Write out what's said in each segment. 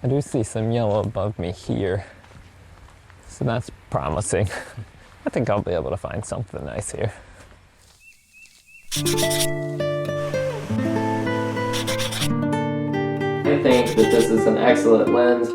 I do see some yellow above me here, so that's promising. I think I'll be able to find something nice here. I think that this is an excellent lens.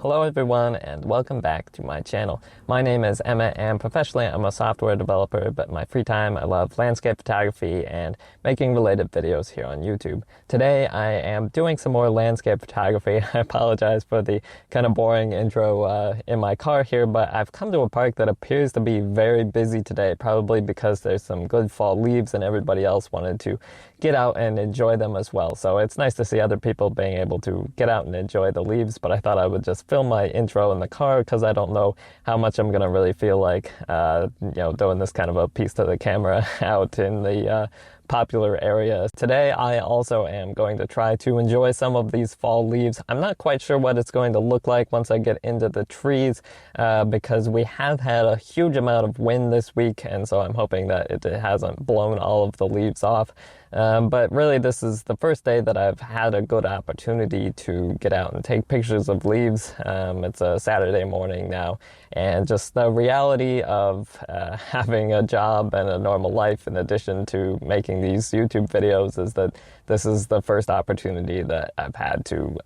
Hello everyone and welcome back to my channel. My name is Emma and professionally I'm a software developer, but in my free time I love landscape photography and making related videos here on YouTube. Today I am doing some more landscape photography. I apologize for the kind of boring intro in my car here, but I've come to a park that appears to be very busy today, probably because there's some good fall leaves and everybody else wanted to get out and enjoy them as well. So it's nice to see other people being able to get out and enjoy the leaves, but I thought I would just film my intro in the car because I don't know how much I'm gonna really feel like doing this kind of a piece to the camera out in the popular area. Today I also am going to try to enjoy some of these fall leaves. I'm not quite sure what it's going to look like once I get into the trees because we have had a huge amount of wind this week, and so I'm hoping that it hasn't blown all of the leaves off. But really this is the first day that I've had a good opportunity to get out and take pictures of leaves. It's a Saturday morning now, and just the reality of having a job and a normal life in addition to making these YouTube videos is that this is the first opportunity that I've had to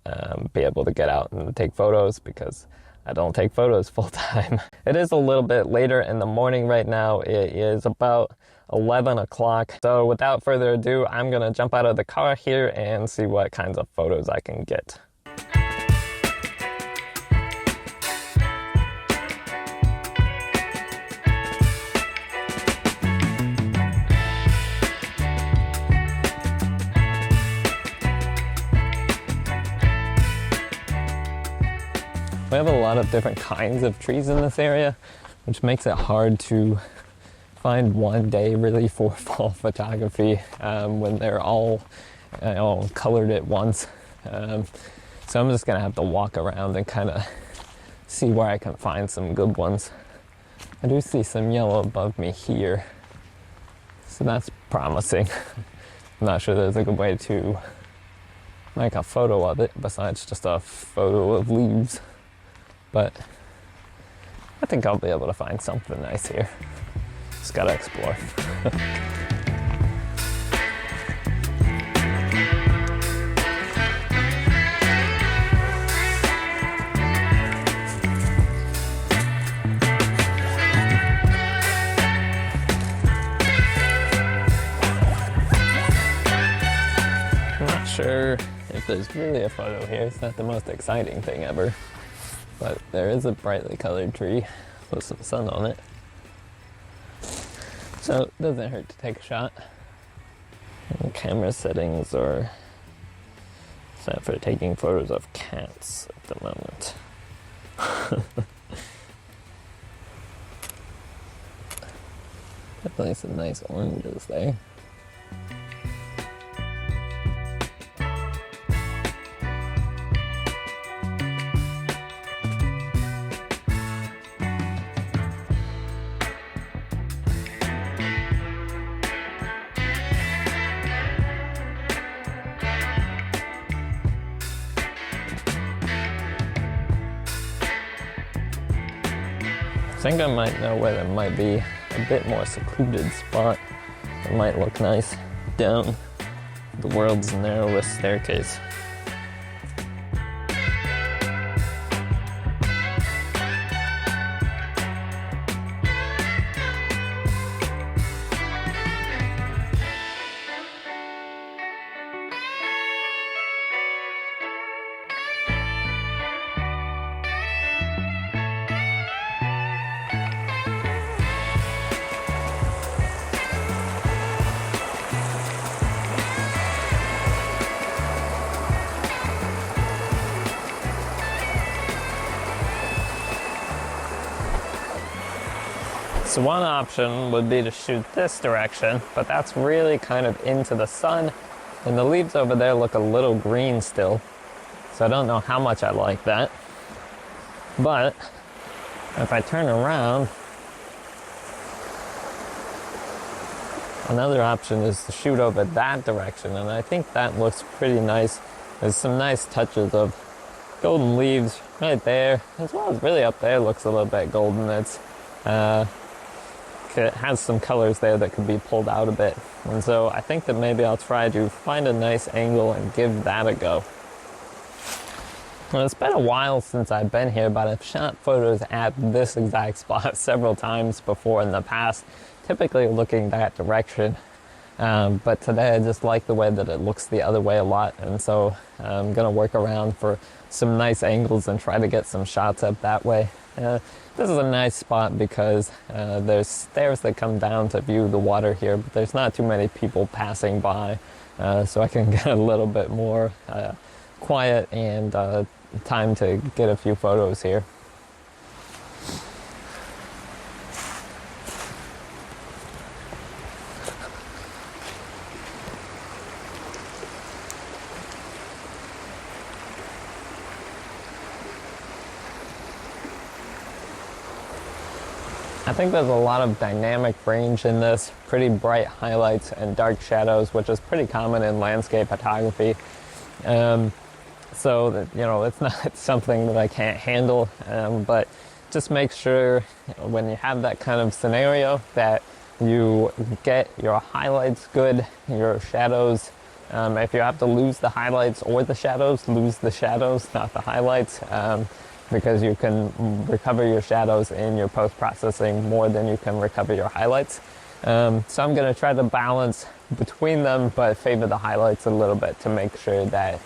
be able to get out and take photos, because I don't take photos full time. It is a little bit later in the morning right now. It is about 11 o'clock. So without further ado, I'm gonna jump out of the car here and see what kinds of photos I can get. We have a lot of different kinds of trees in this area, which makes it hard to find one day really for fall photography when they're all colored at once. So I'm just gonna have to walk around and kind of see where I can find some good ones. I do see some yellow above me here, so that's promising. I'm not sure there's a good way to make a photo of it besides just a photo of leaves, but I think I'll be able to find something nice here. Just gotta explore. I'm not sure if there's really a photo here. It's not the most exciting thing ever, but there is a brightly colored tree with some sun on it. So it doesn't hurt to take a shot. And camera settings are set for taking photos of cats at the moment. Definitely some nice oranges there. I think I might know where there might be a bit more secluded spot that might look nice down the world's narrowest staircase. So one option would be to shoot this direction, but that's really kind of into the sun, and the leaves over there look a little green still. So I don't know how much I like that. But if I turn around, Another option is to shoot over that direction, and I think that looks pretty nice. There's some nice touches of golden leaves right there, as well as really up there looks a little bit golden. It has some colors there that could be pulled out a bit. And so I think that maybe I'll try to find a nice angle and give that a go. Well, it's been a while since I've been here, but I've shot photos at this exact spot several times before in the past, typically looking that direction. But today I just like the way that it looks the other way a lot, and so I'm gonna work around for some nice angles and try to get some shots up that way. This is a nice spot because there's stairs that come down to view the water here, but there's not too many people passing by, so I can get a little bit more quiet and time to get a few photos here. I think there's a lot of dynamic range in this, pretty bright highlights and dark shadows, which is pretty common in landscape photography. So that, you know, it's not something that I can't handle, but just make sure when you have that kind of scenario that you get your highlights good, your shadows. If you have to lose the highlights or the shadows, lose the shadows, not the highlights. Because you can recover your shadows in your post-processing more than you can recover your highlights. So I'm going to try to balance between them, but favor the highlights a little bit to make sure that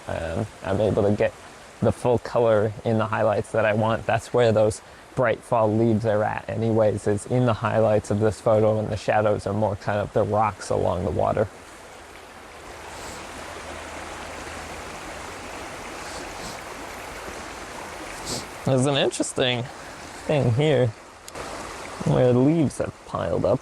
I'm able to get the full color in the highlights that I want. That's where those bright fall leaves are at anyways, is in the highlights of this photo, and the shadows are more kind of the rocks along the water. There's an interesting thing here where leaves have piled up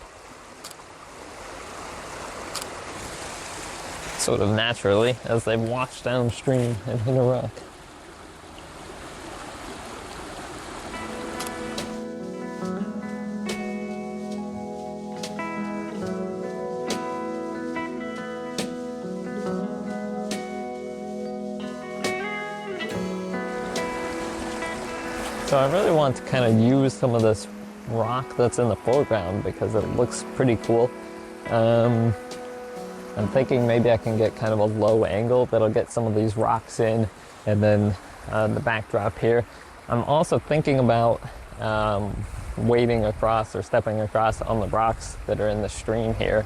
sort of naturally as they've washed downstream and hit a rock. So I really want to kind of use some of this rock that's in the foreground because it looks pretty cool. I'm thinking maybe I can get kind of a low angle that'll get some of these rocks in, and then the backdrop here. I'm also thinking about wading across or stepping across on the rocks that are in the stream here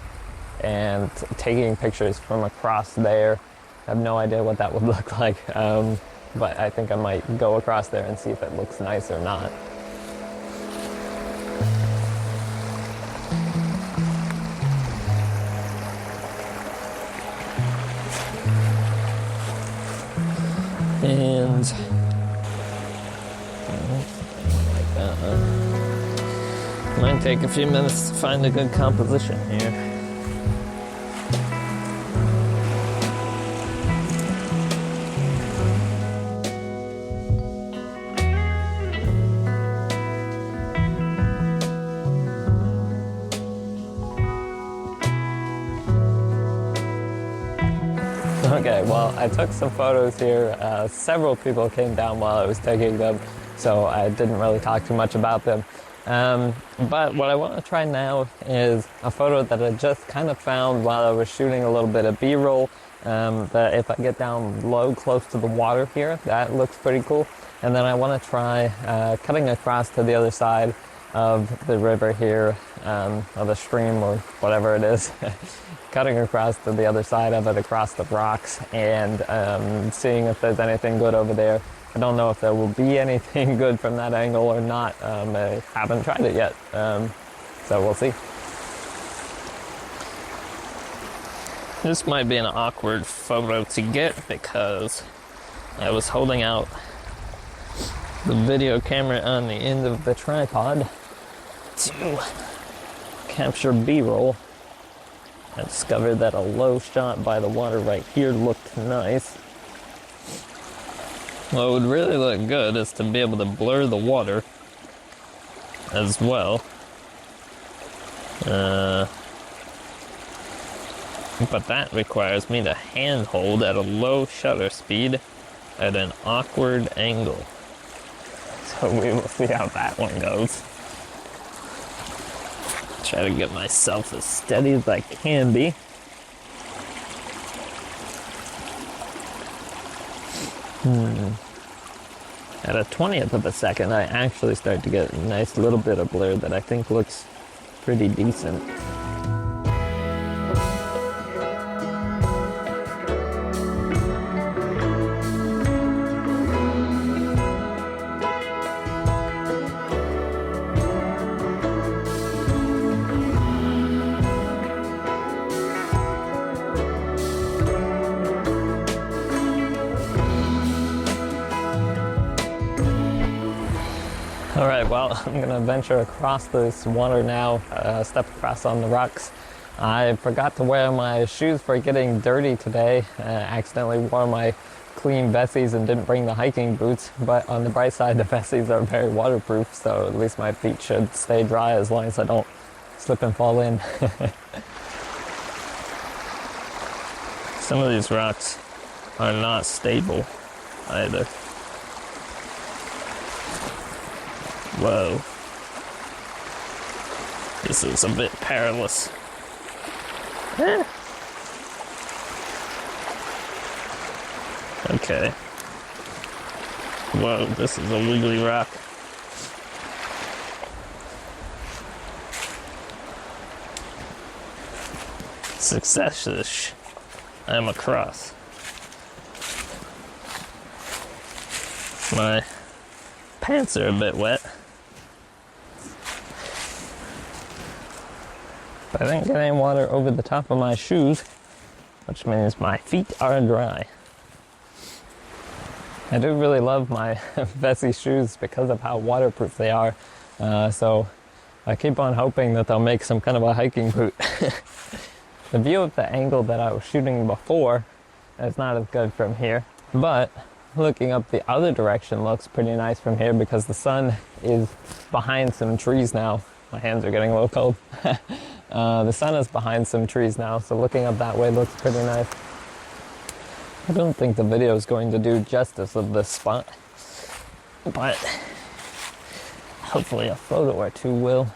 and taking pictures from across there. I have no idea what that would look like. But I think I might go across there and see if it looks nice or not. And like that. Might take a few minutes to find a good composition here. Okay, well, I took some photos here. Several people came down while I was taking them, so I didn't really talk too much about them. But what I want to try now is a photo that I just kind of found while I was shooting a little bit of B-roll. That if I get down low, close to the water here, that looks pretty cool. And then I want to try cutting across to the other side of the river here, or the stream, or whatever it is. Cutting across to the other side of it, across the rocks, and seeing if there's anything good over there. I don't know if there will be anything good from that angle or not. I haven't tried it yet, so we'll see. This might be an awkward photo to get because I was holding out the video camera on the end of the tripod to capture B-roll. I discovered that a low shot by the water right here looked nice. What would really look good is to be able to blur the water as well. but that requires me to hand hold at a low shutter speed at an awkward angle. So we will see how that one goes. Try to get myself as steady as I can be. At a 20th of a second, I actually start to get a nice little bit of blur that I think looks pretty decent. Alright, well, I'm going to venture across this water now, step across on the rocks. I forgot to wear my shoes for getting dirty today. Accidentally wore my clean Vessies and didn't bring the hiking boots, but on the bright side, the Vessies are very waterproof, so at least my feet should stay dry as long as I don't slip and fall in. Some of these rocks are not stable either. Whoa. This is a bit perilous. Okay. Whoa, this is a wiggly rock. Success-ish. I'm across. My pants are a bit wet. But I didn't get any water over the top of my shoes, which means my feet are dry. I do really love my Vessi shoes because of how waterproof they are, so I keep on hoping that they'll make some kind of a hiking boot. The view of the angle that I was shooting before is not as good from here, but looking up the other direction looks pretty nice from here because the sun is behind some trees now. My hands are getting a little cold. The sun is behind some trees now, so looking up that way looks pretty nice. I don't think the video is going to do justice of this spot, but hopefully a photo or two will.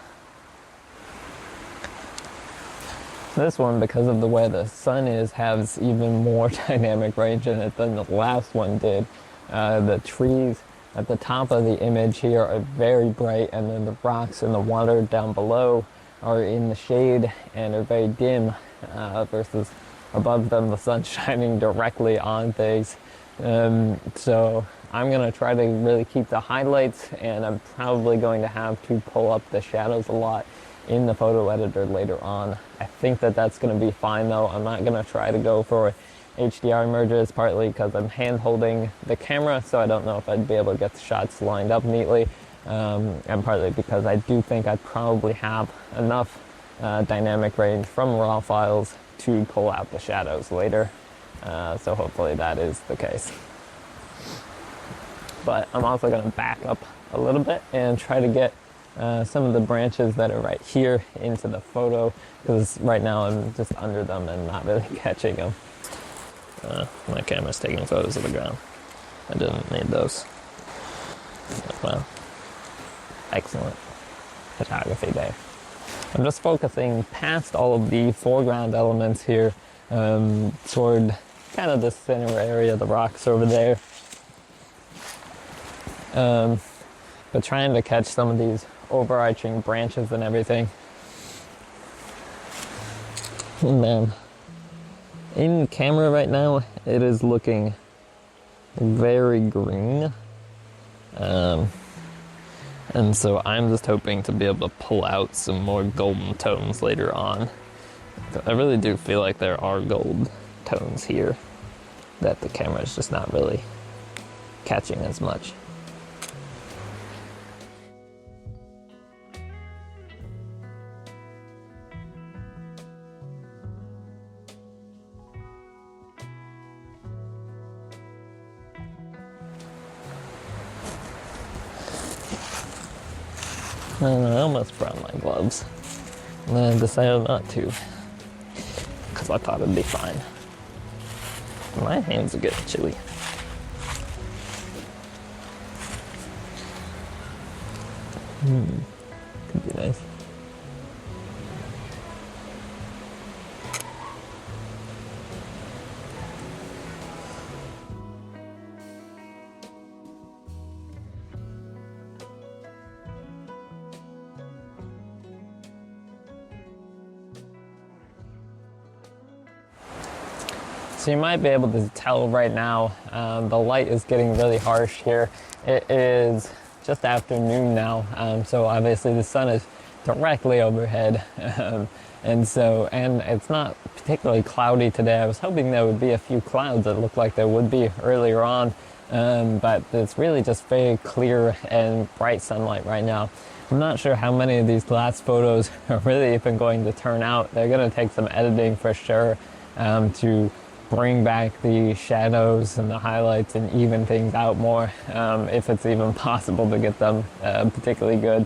This one, because of the way the sun is, has even more dynamic range in it than the last one did. The trees at the top of the image here are very bright, and then the rocks and the water down below are in the shade and are very dim, versus above them the sun's shining directly on things. So I'm going to try to really keep the highlights, and I'm probably going to have to pull up the shadows a lot in the photo editor later on. I think that that's going to be fine though. I'm not going to try to go for HDR merges, partly because I'm hand holding the camera, so I don't know if I'd be able to get the shots lined up neatly, and partly because I do think I probably have enough dynamic range from raw files to pull out the shadows later, so hopefully that is the case. But I'm also going to back up a little bit and try to get some of the branches that are right here into the photo, because right now I'm just under them and not really catching them. My camera's taking photos of the ground. I didn't need those. Well, excellent photography there. I'm just focusing past all of the foreground elements here, toward kind of the center area, the rocks over there. But trying to catch some of these overarching branches and everything. And then in camera right now, it is looking very green. And so I'm just hoping to be able to pull out some more golden tones later on. I really do feel like there are gold tones here that the camera is just not really catching as much. And I almost brought my gloves, and then I decided not to, because so I thought it'd be fine. My hands are getting chilly. Could be nice. So you might be able to tell right now, the light is getting really harsh here. It is just afternoon now, so obviously the sun is directly overhead, and it's not particularly cloudy today. I was hoping there would be a few clouds. It looked like there would be earlier on, but it's really just very clear and bright sunlight right now. I'm not sure how many of these last photos are really even going to turn out. They're going to take some editing for sure, to bring back the shadows and the highlights and even things out more, if it's even possible to get them particularly good.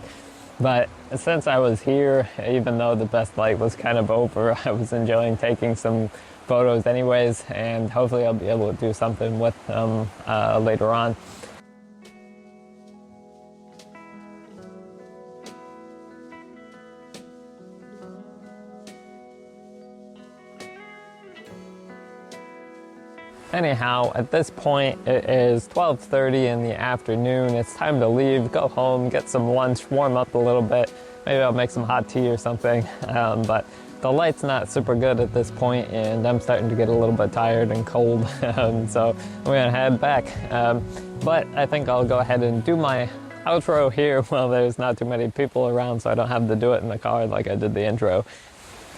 But since I was here, even though the best light was kind of over, I was enjoying taking some photos anyways, and hopefully I'll be able to do something with them later on. Anyhow, at this point, it is 12:30 in the afternoon. It's time to leave, go home, get some lunch, warm up a little bit. Maybe I'll make some hot tea or something. But the light's not super good at this point, and I'm starting to get a little bit tired and cold. So I'm gonna head back. But I think I'll go ahead and do my outro here while there's not too many people around, so I don't have to do it in the car like I did the intro.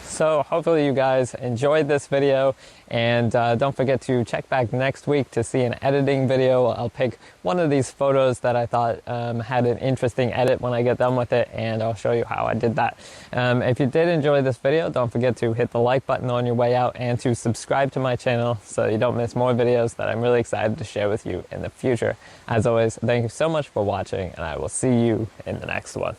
So hopefully you guys enjoyed this video, and don't forget to check back next week to see an editing video. I'll pick one of these photos that I thought had an interesting edit when I get done with it, and I'll show you how I did that. If you did enjoy this video, don't forget to hit the like button on your way out and to subscribe to my channel so you don't miss more videos that I'm really excited to share with you in the future. As always, thank you so much for watching, and I will see you in the next one.